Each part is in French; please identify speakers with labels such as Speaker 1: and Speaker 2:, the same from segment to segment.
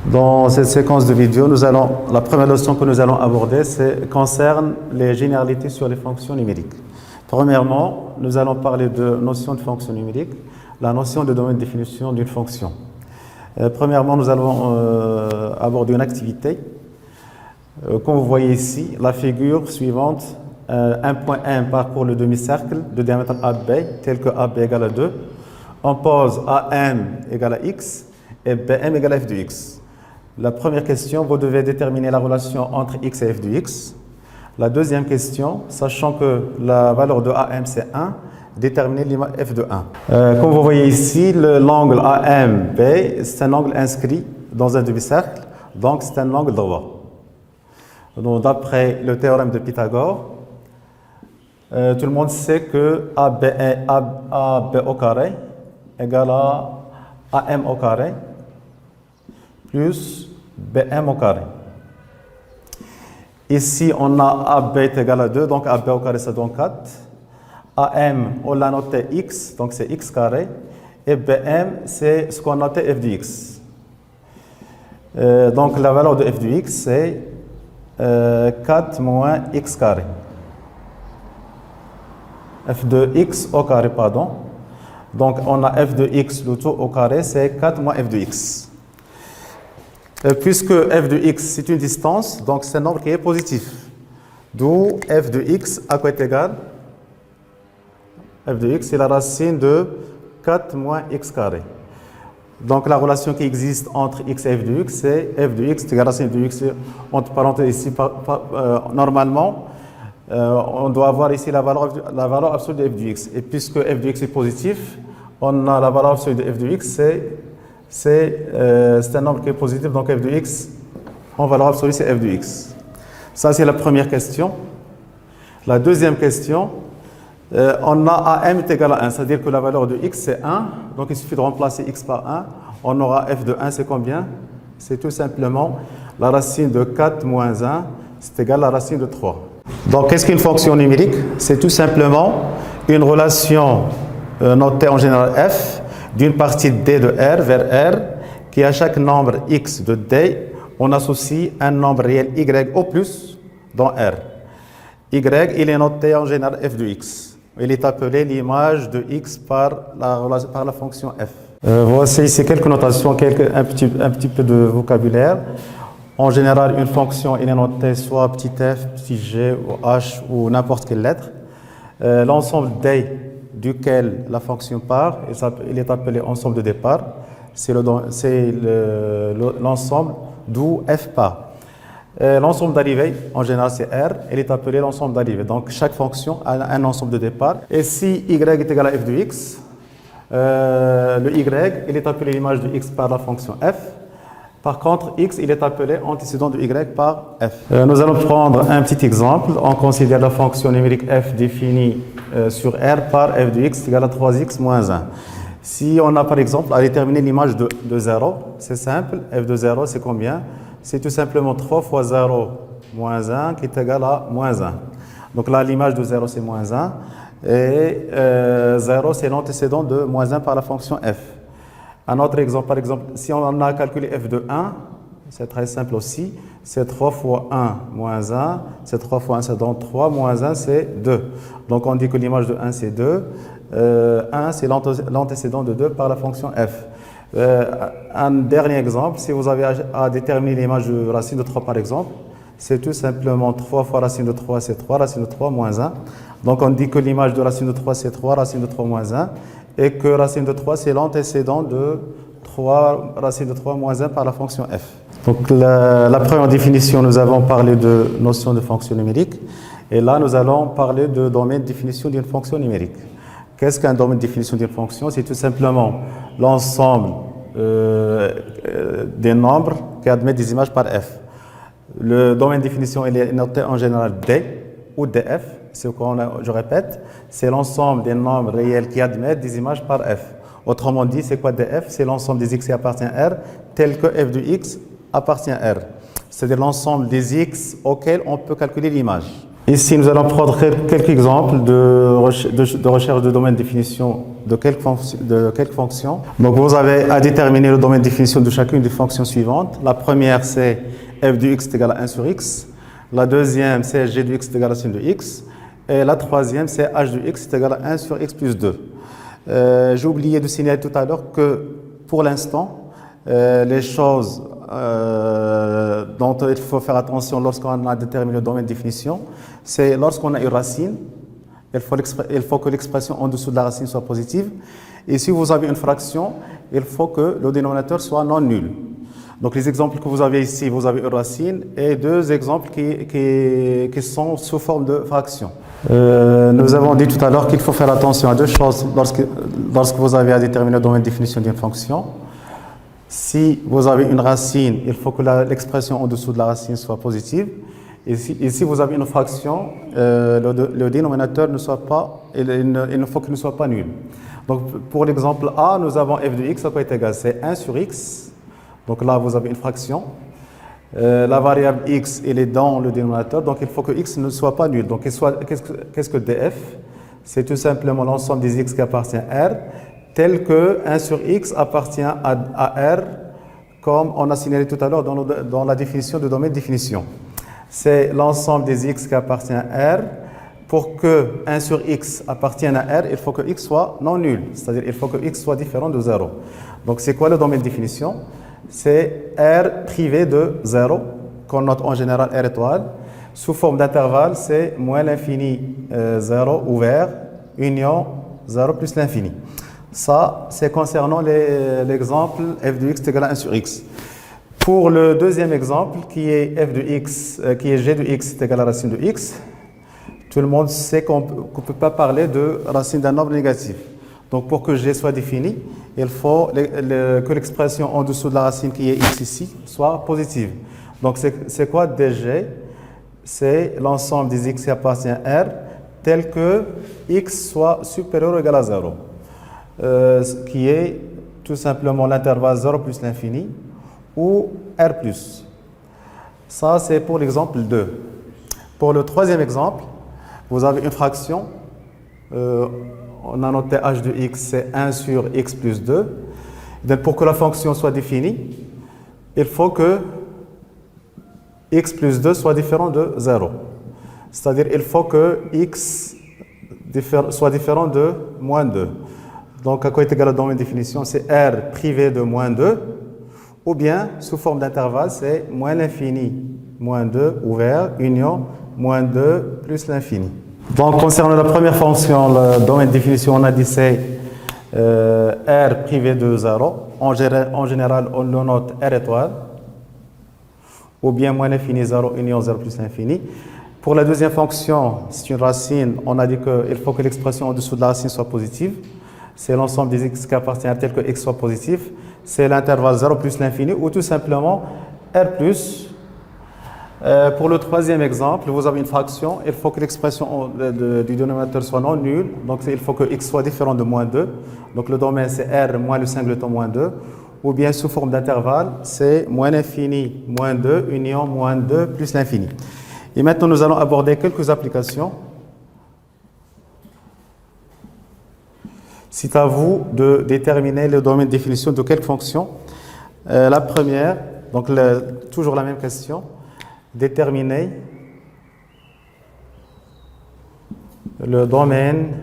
Speaker 1: Dans cette séquence de vidéos, la première leçon que nous allons aborder concerne les généralités sur les fonctions numériques. Premièrement, nous allons parler de notion de fonction numérique, la notion de domaine de définition d'une fonction. Premièrement, nous allons aborder une activité. Comme vous voyez ici, la figure suivante, un point M parcourt le demi-cercle de diamètre AB, tel que AB égale à 2. On pose AM égale à X et BM égale à f de X. La première question, vous devez déterminer la relation entre X et f de X. La deuxième question, sachant que la valeur de AM c'est 1, déterminer f de 1. Comme vous voyez ici, l'angle AMB, c'est un angle inscrit dans un demi-cercle, donc c'est un angle droit. Donc d'après le théorème de Pythagore, tout le monde sait que AB au carré égale à AM au carré plus BM au carré. Ici, on a AB est égal à 2, donc AB au carré, ça donne 4. AM, on l'a noté X, donc c'est X carré. Et BM, c'est ce qu'on notait f de X. Donc la valeur de f de X, c'est 4 moins X carré. F de X au carré, pardon. Donc on a f de X, le tout au carré, c'est 4 moins f de X. Puisque f de x c'est une distance, donc c'est un nombre qui est positif. D'où f de x à quoi est égal? F de x c'est la racine de 4 moins x carré. Donc la relation qui existe entre x et f de x, c'est f de x égale à la racine de x, entre parenthèses ici, normalement, on doit avoir ici la valeur absolue de f de x. Et puisque f de x est positif, on a la valeur absolue de f de x, c'est un nombre qui est positif, donc f de x, en valeur absolue, c'est f de x. Ça, c'est la première question. La deuxième question, on a AM est égal à 1, c'est-à-dire que la valeur de x, c'est 1. Donc, il suffit de remplacer x par 1. On aura f de 1, c'est combien? C'est tout simplement la racine de 4 moins 1, c'est égal à la racine de 3. Donc, qu'est-ce qu'une fonction numérique? C'est tout simplement une relation notée en général f, d'une partie d de R vers R, qui à chaque nombre x de d, on associe un nombre réel y au plus dans R. Y, il est noté en général f de x. Il est appelé l'image de x par la fonction f. Voici ici quelques notations, un petit peu de vocabulaire. En général, une fonction il est notée soit petit f, petit g, ou h, ou n'importe quelle lettre. L'ensemble d duquel la fonction part, il est appelé ensemble de départ, c'est l'ensemble d'où f part. L'ensemble d'arrivée, en général c'est R, il est appelé l'ensemble d'arrivée. Donc chaque fonction a un ensemble de départ. Et si y est égal à f de x, le y, il est appelé l'image de x par la fonction f. Par contre, x, il est appelé antécédent de y par f. Nous allons prendre un petit exemple. On considère la fonction numérique f définie sur R par f de x égale à 3x moins 1. Si on a par exemple à déterminer l'image de 0, c'est simple. F de 0, c'est combien? C'est tout simplement 3 fois 0 moins 1 qui est égal à moins 1. Donc là, l'image de 0, c'est moins 1. Et 0, c'est l'antécédent de moins 1 par la fonction f. Un autre exemple, par exemple, si on a calculé f de 1, c'est très simple aussi, c'est 3 fois 1 moins 1, c'est 3 fois 1, c'est donc 3 moins 1, c'est 2. Donc on dit que l'image de 1, c'est 2. 1, c'est l'antécédent de 2 par la fonction f. Un dernier exemple, si vous avez à déterminer l'image de racine de 3 par exemple, c'est tout simplement 3 fois racine de 3, c'est 3 racine de 3 moins 1. Donc on dit que l'image de racine de 3, c'est 3 racine de 3 moins 1. Et que racine de 3, c'est l'antécédent de 3 racine de 3 moins 1 par la fonction f. Donc la première définition, nous avons parlé de notion de fonction numérique. Et là, nous allons parler de domaine de définition d'une fonction numérique. Qu'est-ce qu'un domaine de définition d'une fonction? C'est tout simplement l'ensemble des nombres qui admettent des images par f. Le domaine de définition il est noté en général D ou DF. Je répète, c'est l'ensemble des nombres réels qui admettent des images par f. Autrement dit, c'est quoi df? C'est l'ensemble des x qui appartient à R, tel que f de x appartient à R. C'est-à-dire l'ensemble des x auxquels on peut calculer l'image. Ici, nous allons prendre quelques exemples de recherche de domaine de définition de quelques fonctions. Donc, vous avez à déterminer le domaine de définition de chacune des fonctions suivantes. La première, c'est f de x est égal à 1 sur x. La deuxième, c'est g de x est égal à sin de x. Et la troisième, c'est h de x est égal à 1 sur x plus 2. J'ai oublié de signaler tout à l'heure que, pour l'instant, les choses dont il faut faire attention lorsqu'on a déterminé le domaine de définition, c'est lorsqu'on a une racine, il faut que l'expression en dessous de la racine soit positive. Et si vous avez une fraction, il faut que le dénominateur soit non nul. Donc les exemples que vous avez ici, vous avez une racine et deux exemples qui sont sous forme de fraction. Nous avons dit tout à l'heure qu'il faut faire attention à deux choses lorsque vous avez à déterminer le domaine de définition d'une fonction. Si vous avez une racine, il faut que l'expression en dessous de la racine soit positive. Et si vous avez une fraction, le dénominateur ne soit pas, il faut qu'il ne soit pas nul. Donc pour l'exemple A, nous avons f de x à quoi est égal, c'est 1 sur x. Donc là, vous avez une fraction. La variable x, elle est dans le dénominateur, donc il faut que x ne soit pas nul. Donc qu'est-ce que df? C'est tout simplement l'ensemble des x qui appartient à R, tel que 1 sur x appartient à R, comme on a signalé tout à l'heure dans la définition de domaine de définition. C'est l'ensemble des x qui appartient à R. Pour que 1 sur x appartienne à R, il faut que x soit non nul, c'est-à-dire il faut que x soit différent de 0. Donc c'est quoi le domaine de définition? C'est R privé de 0, qu'on note en général R étoile. Sous forme d'intervalle, c'est moins l'infini 0 ouvert, union 0 plus l'infini. Ça, c'est concernant l'exemple f de x est égal à 1 sur x. Pour le deuxième exemple, qui est f de x, qui est g de x est égal à racine de x, tout le monde sait qu'on ne peut pas parler de racine d'un nombre négatif. Donc pour que g soit défini, il faut que l'expression en dessous de la racine qui est x ici soit positive. Donc c'est quoi dg? C'est l'ensemble des x qui appartient à R, tel que x soit supérieur ou égal à 0. Qui est tout simplement l'intervalle 0 plus l'infini ou R+. Ça, c'est pour l'exemple 2. Pour le troisième exemple, vous avez une fraction. On a noté h de x, c'est 1 sur x plus 2. Donc, pour que la fonction soit définie, il faut que x plus 2 soit différent de 0. C'est-à-dire il faut que x soit différent de moins 2. Donc, à quoi est égal le domaine de définition? C'est R privé de moins 2, ou bien, sous forme d'intervalle, c'est moins l'infini, moins 2, ouvert, union, moins 2, plus l'infini. Donc, concernant la première fonction, le domaine de définition, on a dit c'est R privé de 0. En général, on le note R étoile, ou bien moins l'infini, 0, union, 0 plus l'infini. Pour la deuxième fonction, c'est une racine, on a dit qu'il faut que l'expression en dessous de la racine soit positive. C'est l'ensemble des x qui appartient à tel que x soit positif. C'est l'intervalle 0 plus l'infini ou tout simplement R+. Pour le troisième exemple, vous avez une fraction. Il faut que l'expression du dénominateur soit non nulle. Donc il faut que x soit différent de moins 2. Donc le domaine c'est R moins le singleton moins 2. Ou bien sous forme d'intervalle, c'est moins l'infini moins 2, union moins 2 plus l'infini. Et maintenant nous allons aborder quelques applications. C'est à vous de déterminer le domaine de définition de quelques fonctions. La première, donc toujours la même question, déterminer le domaine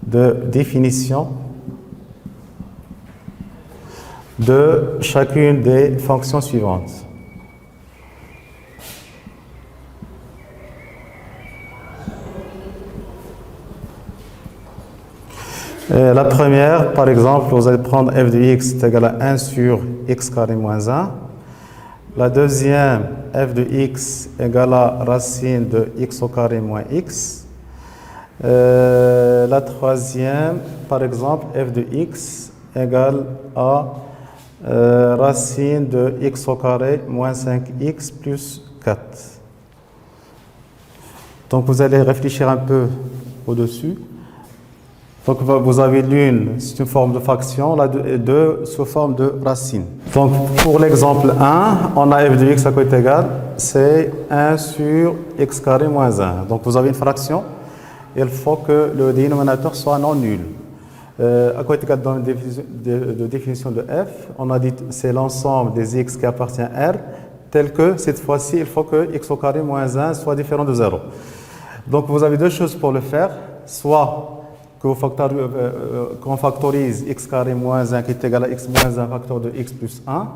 Speaker 1: de définition de chacune des fonctions suivantes. La première, par exemple, vous allez prendre f de x est égal à 1 sur x carré moins 1. La deuxième, f de x égale à racine de x au carré moins x. La troisième, par exemple, f de x égale à racine de x au carré moins 5x plus 4. Donc vous allez réfléchir un peu au-dessus. Donc vous avez l'une, c'est une forme de fraction, la deux sous forme de racine. Donc, pour l'exemple 1, on a f de x à quoi est égal, c'est 1 sur x carré moins 1. Donc, vous avez une fraction, il faut que le dénominateur soit non nul. À quoi est égal dans la définition de f, on a dit que c'est l'ensemble des x qui appartient à R, tel que cette fois-ci, il faut que x au carré moins 1 soit différent de 0. Donc, vous avez deux choses pour le faire, soit qu'on factorise x carré moins 1 qui est égal à x moins 1 facteur de x plus 1.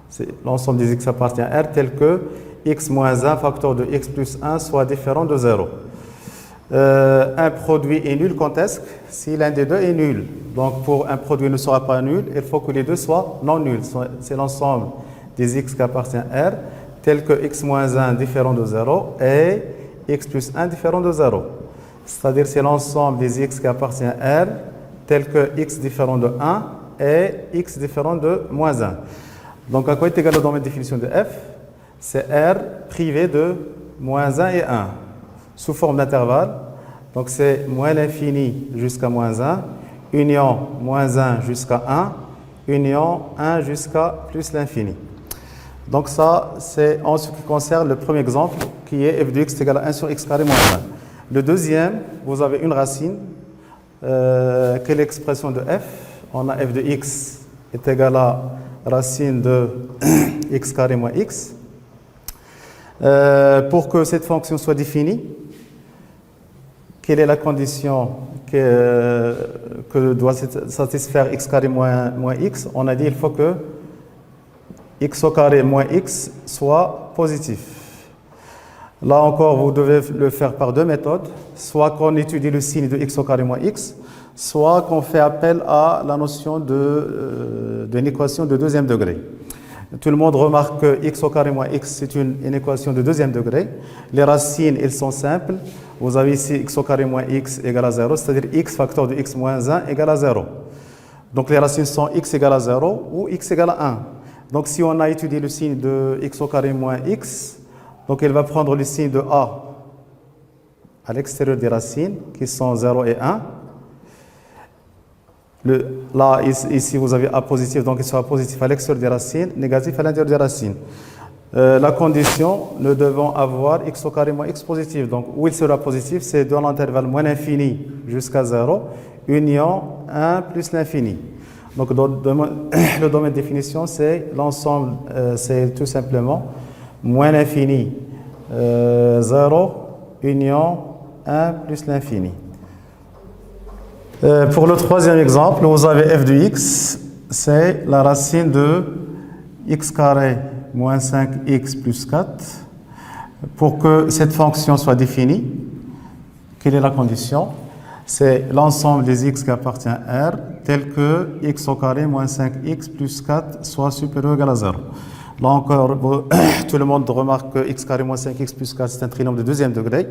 Speaker 1: C'est l'ensemble des x appartient à R tel que x moins 1 facteur de x plus 1 soit différent de 0. Un produit est nul quand est-ce? Si l'un des deux est nul. Donc pour un produit ne sera pas nul, il faut que les deux soient non nuls. C'est l'ensemble des x qui appartient à R tel que x moins 1 différent de 0 et x plus 1 différent de 0. C'est-à-dire c'est l'ensemble des x qui appartient à R, tel que x différent de 1 et x différent de moins 1. Donc à quoi est égal le domaine de définition de f? C'est R privé de moins 1 et 1, sous forme d'intervalle. Donc c'est moins l'infini jusqu'à moins 1, union moins 1 jusqu'à 1, union 1 jusqu'à plus l'infini. Donc ça, c'est en ce qui concerne le premier exemple, qui est f de x égale à 1 sur x carré moins 1. Le deuxième, vous avez une racine, quelle est l'expression de f? On a f de x est égal à racine de x carré moins x. Pour que cette fonction soit définie, quelle est la condition que doit satisfaire x carré moins x? On a dit qu'il faut que x au carré moins x soit positif. Là encore, vous devez le faire par deux méthodes, soit qu'on étudie le signe de x au carré moins x, soit qu'on fait appel à la notion d'une équation de deuxième degré. Tout le monde remarque que x au carré moins x, c'est une équation de deuxième degré. Les racines, elles sont simples. Vous avez ici x au carré moins x égale à 0, c'est-à-dire x facteur de x moins 1 égale à 0. Donc les racines sont x égale à 0 ou x égale à 1. Donc si on a étudié le signe de x au carré moins x, donc elle va prendre le signe de a à l'extérieur des racines, qui sont 0 et 1. Là, ici, vous avez a positif, donc il sera positif à l'extérieur des racines, négatif à l'intérieur des racines. La condition, nous devons avoir x au carré moins x positif. Donc, où il sera positif, c'est dans l'intervalle moins l'infini jusqu'à 0, union 1 plus l'infini. Donc, le domaine de définition, c'est l'ensemble, c'est tout simplement moins l'infini, 0, union 1 plus l'infini. Pour le troisième exemple, vous avez f de x, c'est la racine de x carré moins 5x plus 4. Pour que cette fonction soit définie, quelle est la condition? C'est l'ensemble des x qui appartient à R, tel que x au carré moins 5x plus 4 soit supérieur ou égal à 0. Là encore, tout le monde remarque que x carré moins 5x plus 4, c'est un trinôme de deuxième degré.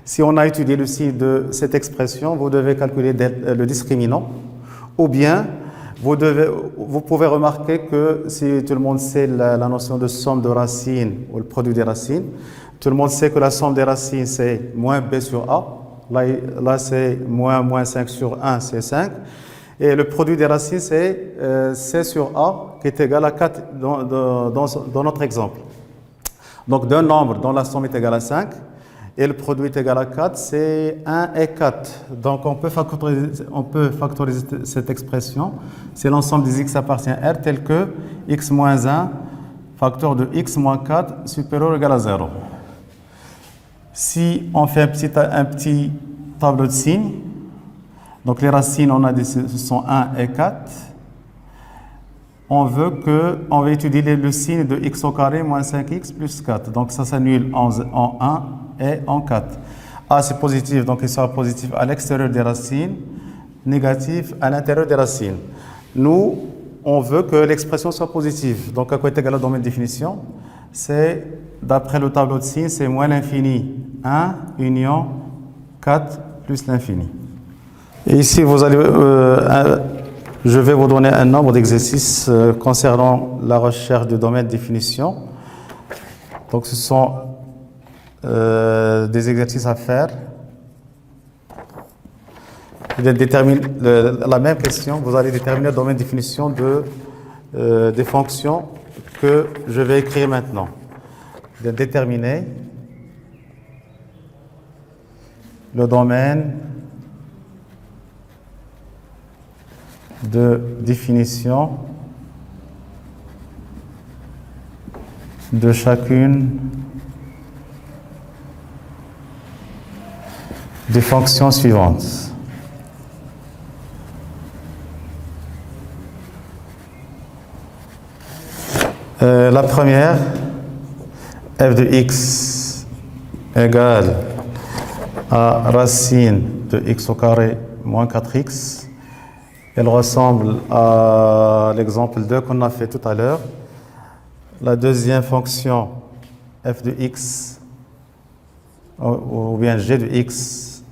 Speaker 1: Si on a étudié le signe de cette expression, vous devez calculer le discriminant. Ou bien, vous pouvez remarquer que si tout le monde sait la notion de somme de racines ou le produit des racines, tout le monde sait que la somme des racines, c'est moins b sur a. Là c'est moins 5 sur 1, c'est 5. Et le produit des racines, c'est c sur a, qui est égal à 4 dans notre exemple. Donc d'un nombre dont la somme est égale à 5, et le produit est égal à 4, c'est 1 et 4. Donc on peut factoriser cette expression. C'est l'ensemble des x appartient à R, tel que x moins 1, facteur de x moins 4, supérieur ou égal à 0. Si on fait un petit tableau de signes, donc les racines, on a dit ce sont 1 et 4. On va étudier le signe de x au carré moins 5x plus 4. Donc ça s'annule en 1 et en 4. A c'est positif, donc il sera positif à l'extérieur des racines, négatif à l'intérieur des racines. Nous, on veut que l'expression soit positive. Donc à quoi est égal le domaine de définition? C'est, d'après le tableau de signes, c'est moins l'infini 1, union 4 plus l'infini. Et ici, je vais vous donner un nombre d'exercices concernant la recherche du domaine de définition. Donc ce sont des exercices à faire. La même question, vous allez déterminer le domaine de définition des fonctions que je vais écrire maintenant. De déterminer le domaine de définition de chacune des fonctions suivantes. La première, f de x égale à racine de x au carré moins 4x. Elle ressemble à l'exemple 2 qu'on a fait tout à l'heure. La deuxième fonction, f de x, ou bien g de x,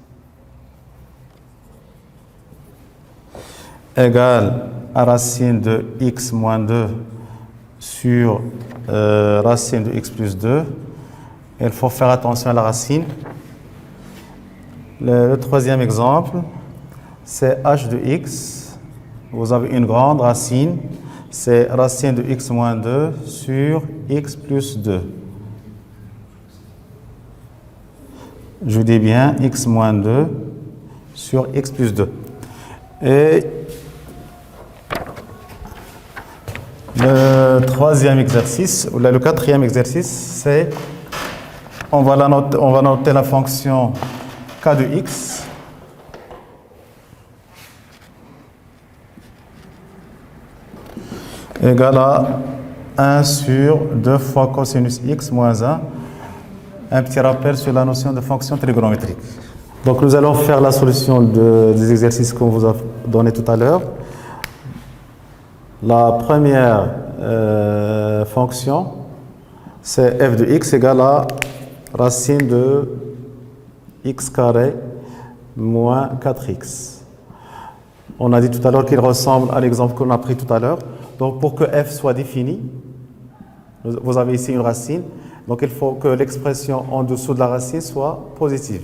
Speaker 1: égale à racine de x moins 2 sur racine de x plus 2. Il faut faire attention à la racine. Le troisième exemple, c'est h de x. Vous avez une grande racine, c'est racine de x moins 2 sur x plus 2. Je dis bien x moins 2 sur x plus 2. Et le troisième exercice, ou le quatrième exercice, c'est on va noter la fonction k de x égale à 1 sur 2 fois cosinus x moins 1. Un petit rappel sur la notion de fonction trigonométrique. Donc nous allons faire la solution des exercices qu'on vous a donné tout à l'heure. La première fonction, c'est f de x égale à racine de x carré moins 4x. On a dit tout à l'heure qu'il ressemble à l'exemple qu'on a pris tout à l'heure. Donc pour que f soit défini, vous avez ici une racine, donc il faut que l'expression en dessous de la racine soit positive.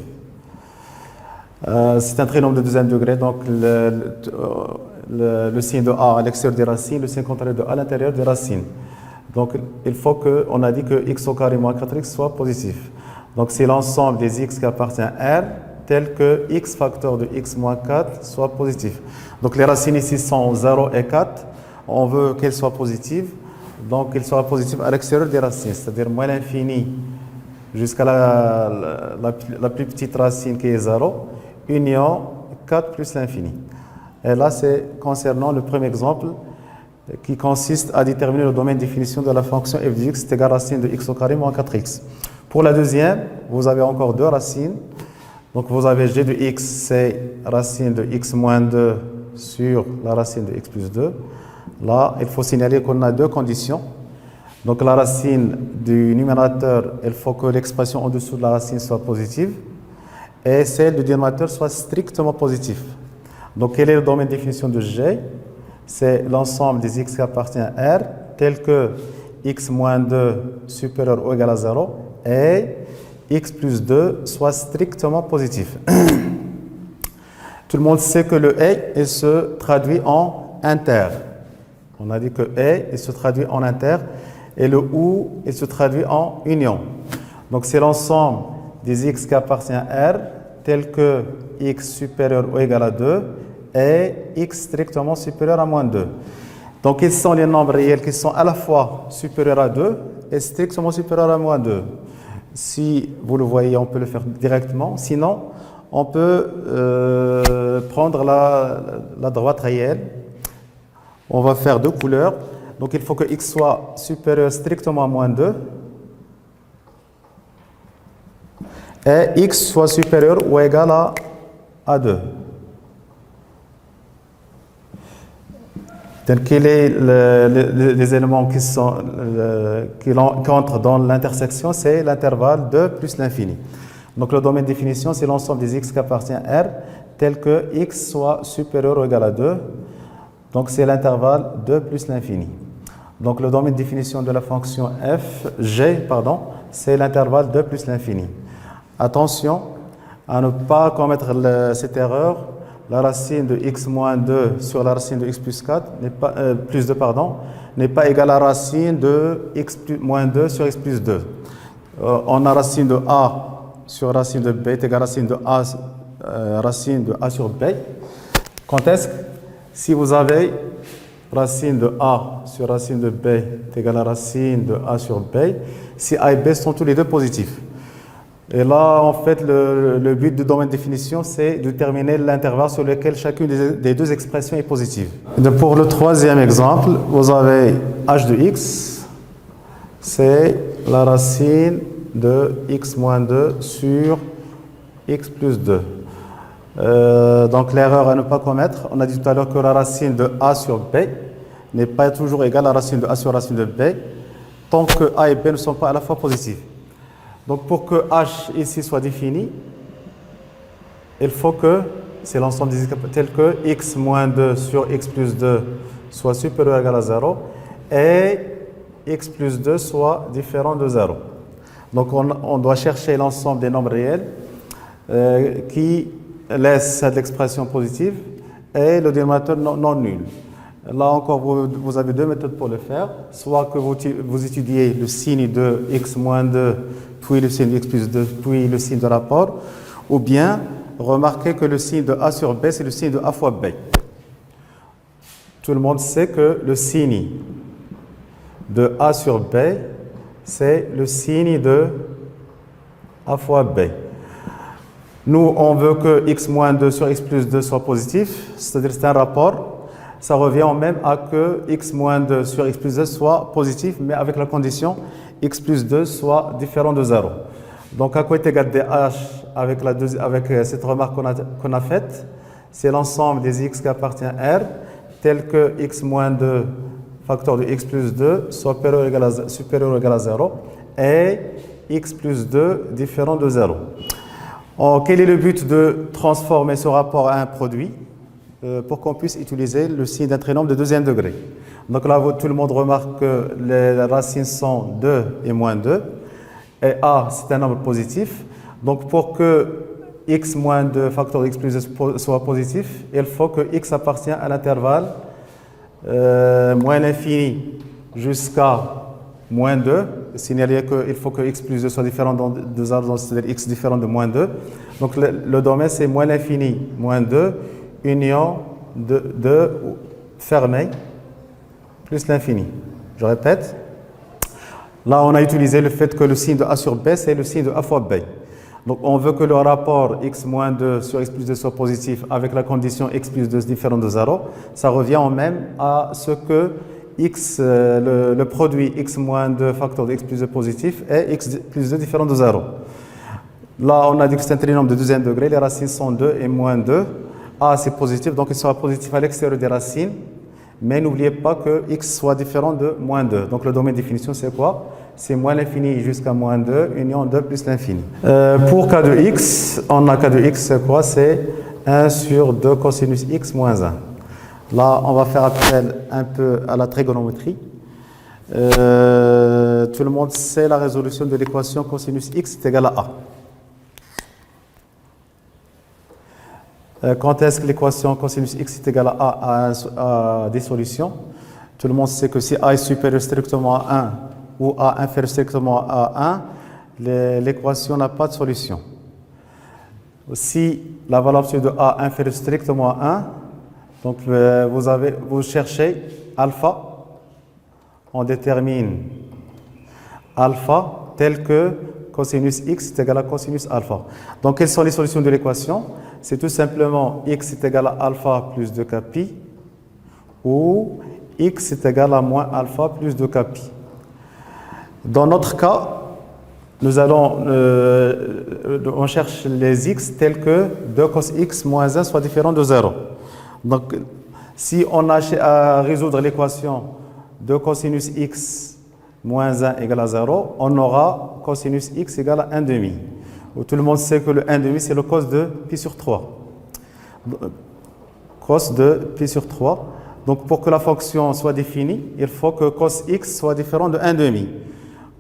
Speaker 1: C'est un trinôme de deuxième degré, donc le signe de a à l'extérieur des racines, le signe contraire de a à l'intérieur des racines. Donc il faut que, on a dit que x au carré moins 4x soit positif. Donc c'est l'ensemble des x qui appartient à R, tel que x facteur de x moins 4 soit positif. Donc les racines ici sont 0 et 4. On veut qu'elles soient positives, donc qu'elles soient positives à l'extérieur des racines, c'est-à-dire moins l'infini jusqu'à la plus petite racine qui est 0, union 4 plus l'infini. Et là, c'est concernant le premier exemple qui consiste à déterminer le domaine de définition de la fonction f de x est égal à racine de x au carré moins 4x. Pour la deuxième, vous avez encore deux racines. Donc vous avez g de x, c'est racine de x moins 2 sur la racine de x plus 2. Là, il faut signaler qu'on a deux conditions. Donc la racine du numérateur, il faut que l'expression en dessous de la racine soit positive et celle du dénominateur soit strictement positive. Donc quel est le domaine de définition de G? C'est l'ensemble des x qui appartient à R, tel que x moins 2 supérieur ou égal à 0 et x plus 2 soit strictement positif. Tout le monde sait que le et il se traduit en inter. On a dit que et il se traduit en inter et le ou il se traduit en union. Donc c'est l'ensemble des x qui appartient à R tel que x supérieur ou égal à 2 et x strictement supérieur à moins 2. Donc ils sont les nombres réels qui sont à la fois supérieurs à 2 et strictement supérieurs à moins 2. Si vous le voyez, on peut le faire directement. Sinon, on peut prendre la droite réelle. On va faire deux couleurs. Donc il faut que x soit supérieur strictement à moins 2 et x soit supérieur ou égal à 2. Donc quels sont les éléments qui entrent dans l'intersection? C'est l'intervalle 2 plus l'infini. Donc le domaine de définition, c'est l'ensemble des x qui appartient à R, tel que x soit supérieur ou égal à 2. Donc c'est l'intervalle 2 plus l'infini. Donc le domaine de définition de la fonction g, c'est l'intervalle 2 plus l'infini. Attention à ne pas commettre cette erreur. La racine de x moins 2 sur la racine de x plus 4 plus 2 n'est pas égal à racine de x moins 2 sur x plus 2. On a racine de a sur racine de b est égal à racine de a sur b. Quand est-ce que, si vous avez racine de a sur racine de b est égal à racine de a sur b, si a et b sont tous les deux positifs. Et là, en fait, le but du domaine de définition, c'est de déterminer l'intervalle sur lequel chacune des deux expressions est positive. Donc, pour le troisième exemple, vous avez h de x, c'est la racine de x moins 2 sur x plus 2. Donc, l'erreur à ne pas commettre, on a dit tout à l'heure que la racine de a sur b n'est pas toujours égale à la racine de a sur racine de b, tant que a et b ne sont pas à la fois positifs. Donc, pour que h ici soit défini, il faut que c'est l'ensemble des expressions tel que x moins 2 sur x plus 2 soit supérieur ou égal à 0 et x plus 2 soit différent de 0. Donc, on doit chercher l'ensemble des nombres réels qui laissent cette expression positive et le dénominateur non nul. Là encore, vous avez deux méthodes pour le faire. Soit que vous étudiez le signe de x moins 2, puis le signe de x plus 2, puis le signe de rapport, ou bien remarquez que le signe de a sur b, c'est le signe de a fois b. Tout le monde sait que le signe de a sur b, c'est le signe de a fois b. Nous, on veut que x moins 2 sur x plus 2 soit positif, c'est-à-dire c'est un rapport. Ça revient au même à que x moins 2 sur x plus 2 soit positif, mais avec la condition x plus 2 soit différent de 0. Donc, à quoi est égal dh avec cette remarque qu'on a faite? C'est l'ensemble des x qui appartient à R, tel que x moins 2 facteur de x plus 2 soit supérieur ou égal à 0 et x plus 2 différent de 0. Quel est le but de transformer ce rapport à un produit pour qu'on puisse utiliser le signe d'un trinombre de deuxième degré? Donc là, tout le monde remarque que les racines sont 2 et moins 2. Et a, c'est un nombre positif. Donc pour que x moins 2 facteur de x plus 2 soit positif, il faut que x appartient à l'intervalle moins l'infini jusqu'à moins 2. Signaler qu'il faut que x plus 2 soit différent de 0, c'est-à-dire x différent de moins 2. Donc le domaine, c'est moins l'infini, moins 2, union de fermé, plus l'infini. Je répète. Là, on a utilisé le fait que le signe de a sur b, c'est le signe de a fois b. Donc, on veut que le rapport x moins 2 sur x plus 2 soit positif avec la condition x plus 2 différent de 0. Ça revient en même à ce que le produit x moins 2 facteur de x plus 2 positif et x plus 2 différent de 0. Là, on a dit que c'est un trinombre de deuxième degré. Les racines sont 2 et moins 2. A, c'est positif, donc il sera positif à l'extérieur des racines. Mais n'oubliez pas que x soit différent de moins 2. Donc le domaine de définition, c'est quoi? C'est moins l'infini jusqu'à moins 2, union 2 plus l'infini. Pour k de x, on a k de x, c'est quoi? C'est 1 sur 2 cosinus x moins 1. Là, on va faire appel un peu à la trigonométrie. Tout le monde sait la résolution de l'équation cosinus x est égal à a. Quand est-ce que l'équation cosinus x est égale à a a des solutions? Tout le monde sait que si a est supérieur strictement à 1 ou a inférieur strictement à 1, l'équation n'a pas de solution. Si la valeur absolue de a inférieure strictement à 1, donc vous cherchez alpha, on détermine alpha tel que cosinus x est égal à cosinus alpha. Donc, quelles sont les solutions de l'équation? C'est tout simplement x est égal à alpha plus 2k pi ou x est égal à moins alpha plus 2k pi. Dans notre cas, on cherche les x tels que 2 cos x moins 1 soit différent de 0. Donc, si on a à résoudre l'équation 2 cosinus x moins 1 égale à 0, on aura cosinus x égale à 1 demi. Tout le monde sait que le 1 demi, c'est le cos de pi sur 3. Cos de pi sur 3. Donc, pour que la fonction soit définie, il faut que cos x soit différent de 1 demi.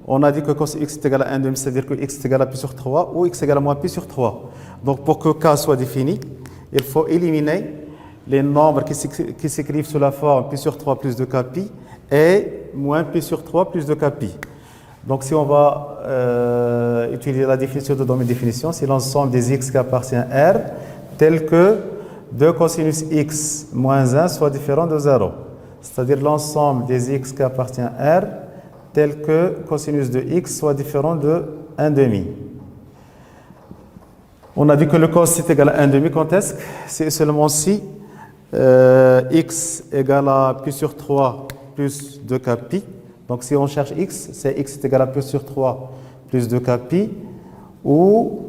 Speaker 1: On a dit que cos x est égal à 1 demi, c'est-à-dire que x est égal à pi sur 3 ou x est égal à moins pi sur 3. Donc, pour que k soit défini, il faut éliminer les nombres qui s'écrivent sous la forme pi sur 3 plus 2k pi est moins pi sur 3 plus 2k pi. Donc si on va utiliser la définition de domaine de définition, c'est l'ensemble des x qui appartient à R tel que 2 cosinus x moins 1 soit différent de 0. C'est-à-dire l'ensemble des x qui appartient à R tel que cosinus de x soit différent de 1 demi. On a dit que le cos c'est égal à 1 demi. Quand est-ce? C'est seulement si x égale à pi sur 3 plus 2k pi. Donc si on cherche x, c'est x est égal à pi sur 3 plus 2k pi, ou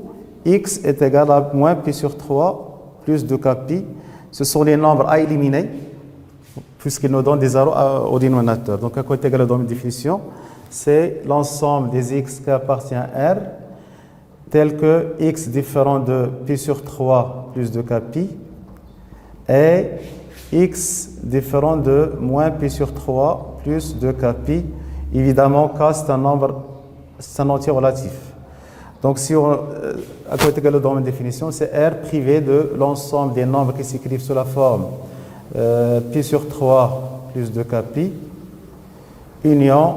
Speaker 1: x est égal à moins pi sur 3 plus 2k pi. Ce sont les nombres à éliminer, puisqu'ils nous donnent des zéros au dénominateur. Donc à quoi est égal le domaine de définition? C'est l'ensemble des x qui appartient à R, tel que x différent de pi sur 3 plus 2k pi, et x différent de moins pi sur 3 plus 2k pi. Évidemment, k c'est un entier relatif. Donc si on à quoi est égal le domaine de définition, c'est R privé de l'ensemble des nombres qui s'écrivent sous la forme pi sur 3 plus 2k pi, union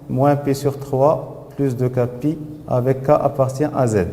Speaker 1: moins pi sur 3 plus 2k pi avec k appartient à z.